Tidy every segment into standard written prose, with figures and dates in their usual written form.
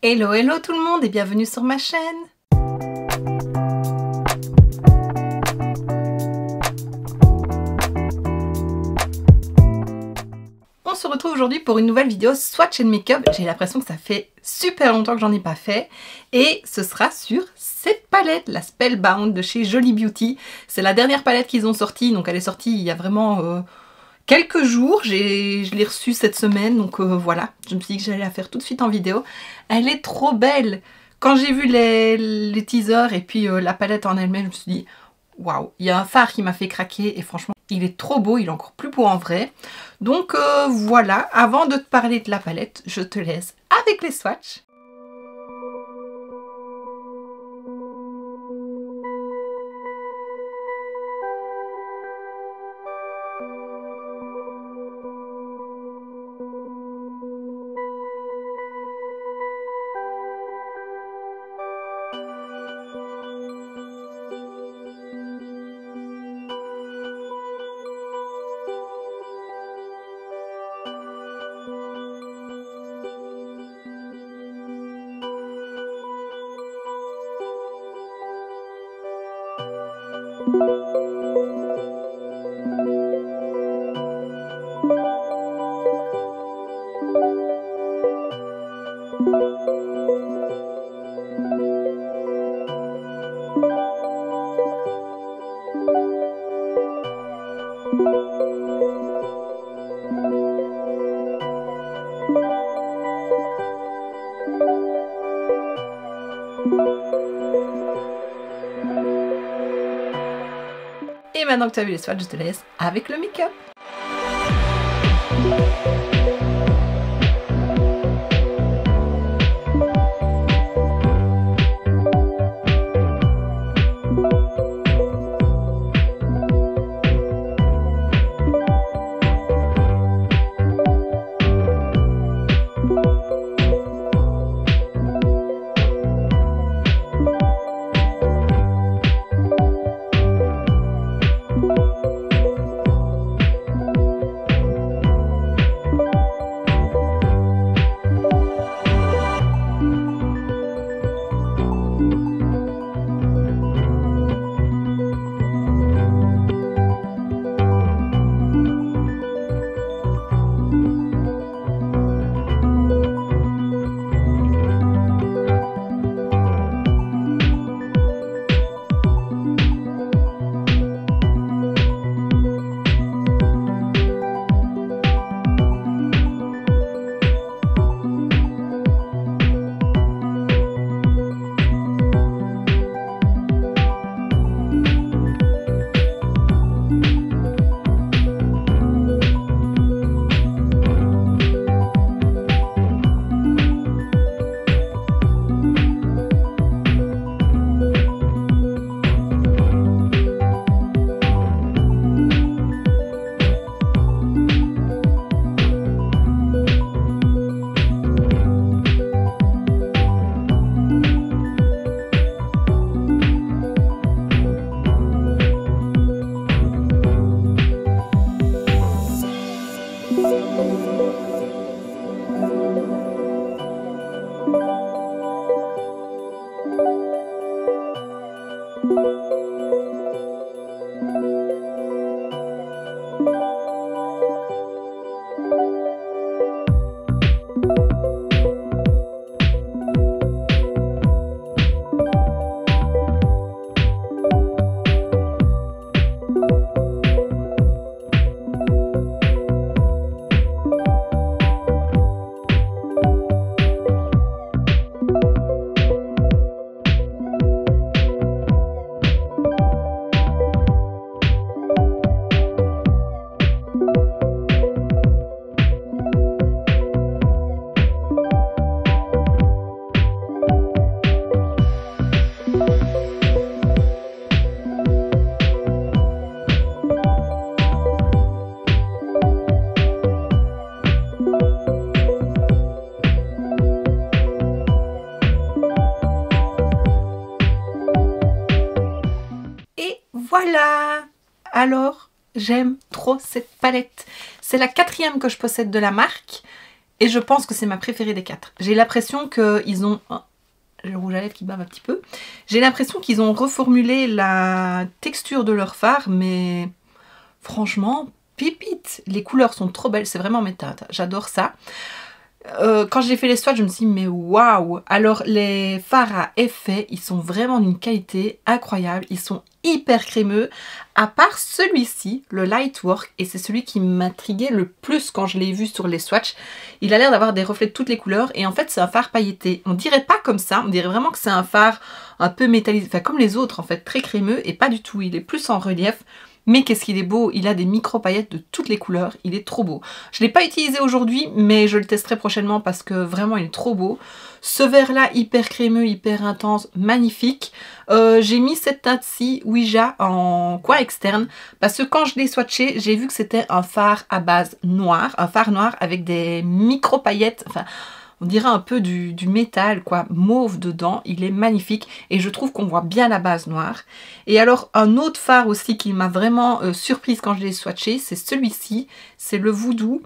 Hello hello tout le monde et bienvenue sur ma chaîne. On se retrouve aujourd'hui pour une nouvelle vidéo swatch and make-up. J'ai l'impression que ça fait super longtemps que j'en ai pas fait. Et ce sera sur cette palette, la Spellbound de chez Jolie Beauty. C'est la dernière palette qu'ils ont sortie, donc elle est sortie il y a vraiment quelques jours. Je l'ai reçue cette semaine, donc voilà. Je me suis dit que j'allais la faire tout de suite en vidéo. Elle est trop belle. Quand j'ai vu les teasers et puis la palette en elle-même, je me suis dit waouh, il y a un fard qui m'a fait craquer et franchement, il est trop beau, il est encore plus beau en vrai. Donc voilà, avant de te parler de la palette, je te laisse avec les swatchs. Et maintenant que tu as vu les swatchs, je te laisse avec le make-up. Voilà! Alors, j'aime trop cette palette. C'est la 4e que je possède de la marque. et je pense que c'est ma préférée des 4. J'ai l'impression qu'ils ont... J'ai le rouge à lèvres qui bave un petit peu. J'ai l'impression qu'ils ont reformulé la texture de leur fard, mais franchement, pépite. Les couleurs sont trop belles, c'est vraiment mes teintes. J'adore ça. Quand j'ai fait les swatchs, je me suis dit mais waouh! Alors les fards à effet, ils sont vraiment d'une qualité incroyable. Ils sont hyper crémeux. À part celui-ci, le Lightwork, et c'est celui qui m'intriguait le plus quand je l'ai vu sur les swatchs. Il a l'air d'avoir des reflets de toutes les couleurs et en fait c'est un fard pailleté. On dirait pas comme ça, on dirait vraiment que c'est un fard un peu métallisé, enfin comme les autres en fait, très crémeux et pas du tout. Il est plus en relief. Mais qu'est-ce qu'il est beau, il a des micro-paillettes de toutes les couleurs, il est trop beau. Je ne l'ai pas utilisé aujourd'hui, mais je le testerai prochainement parce que vraiment il est trop beau. Ce vert là, hyper crémeux, hyper intense, magnifique. J'ai mis cette teinte-ci, Ouija, en coin externe, parce que quand je l'ai swatché, j'ai vu que c'était un fard à base noire, un fard noir avec des micro-paillettes, enfin... On dirait un peu du métal, quoi, mauve dedans. Il est magnifique et je trouve qu'on voit bien la base noire. Et alors, un autre fard aussi qui m'a vraiment surprise quand je l'ai swatché, c'est celui-ci. C'est le Voodoo.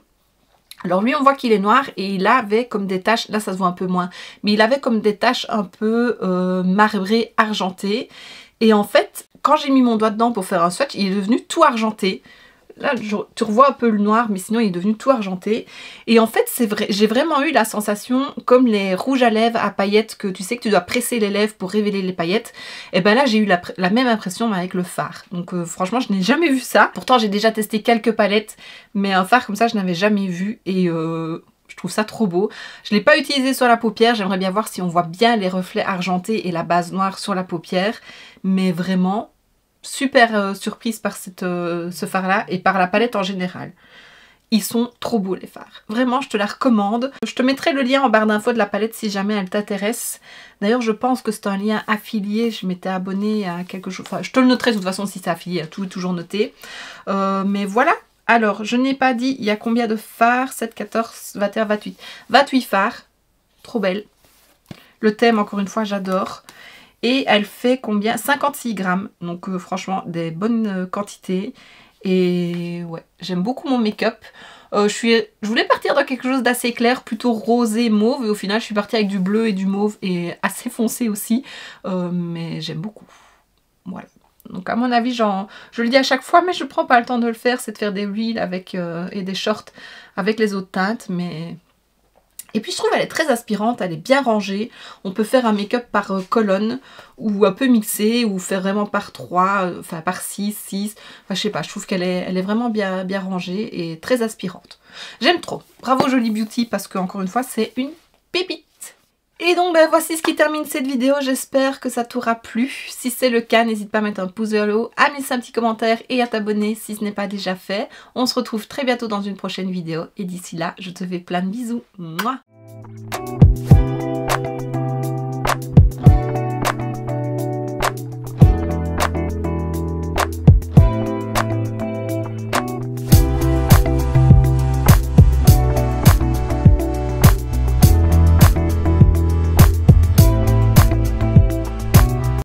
Alors lui, on voit qu'il est noir et il avait comme des taches, là ça se voit un peu moins, mais il avait comme des taches un peu marbrées, argentées. Et en fait, quand j'ai mis mon doigt dedans pour faire un swatch, il est devenu tout argenté. Là, tu revois un peu le noir, mais sinon il est devenu tout argenté. Et en fait, c'est vrai, j'ai vraiment eu la sensation, comme les rouges à lèvres à paillettes, que tu sais que tu dois presser les lèvres pour révéler les paillettes. Et ben là, j'ai eu la même impression mais avec le fard. Donc franchement, je n'ai jamais vu ça. Pourtant, j'ai déjà testé quelques palettes, mais un fard comme ça, je n'avais jamais vu. Et je trouve ça trop beau. Je ne l'ai pas utilisé sur la paupière. J'aimerais bien voir si on voit bien les reflets argentés et la base noire sur la paupière. Mais vraiment... super surprise par ce fard là et par la palette en général. Ils sont trop beaux les fards. Vraiment, je te la recommande. Je te mettrai le lien en barre d'infos de la palette si jamais elle t'intéresse. D'ailleurs, je pense que c'est un lien affilié. Je m'étais abonnée à quelque chose. Enfin, je te le noterai de toute façon si c'est affilié. Tout est toujours noté. Mais voilà. Alors, je n'ai pas dit il y a combien de fards. 7, 14, 21, 28. 28 fards. Trop belle. Le thème, encore une fois, j'adore. Et elle fait combien? 56 grammes. Donc franchement, des bonnes quantités. Et ouais, j'aime beaucoup mon make-up. Je voulais partir dans quelque chose d'assez clair, plutôt rosé, mauve. Et au final, je suis partie avec du bleu et du mauve. Et assez foncé aussi. Mais j'aime beaucoup. Voilà. Donc à mon avis, je le dis à chaque fois, mais je prends pas le temps de le faire. C'est de faire des reels avec, et des shorts avec les autres teintes. Mais... Et puis je trouve elle est très aspirante, elle est bien rangée. On peut faire un make-up par colonne ou un peu mixé ou faire vraiment par 3, enfin par 6, 6. Enfin je sais pas, je trouve qu'elle est vraiment bien rangée et très aspirante. J'aime trop. Bravo Jolie Beauty parce que encore une fois c'est une pépite. Et donc ben, voici ce qui termine cette vidéo, j'espère que ça t'aura plu. Si c'est le cas, n'hésite pas à mettre un pouce vers le haut, à me laisser un petit commentaire et à t'abonner si ce n'est pas déjà fait. On se retrouve très bientôt dans une prochaine vidéo et d'ici là, je te fais plein de bisous. Mouah.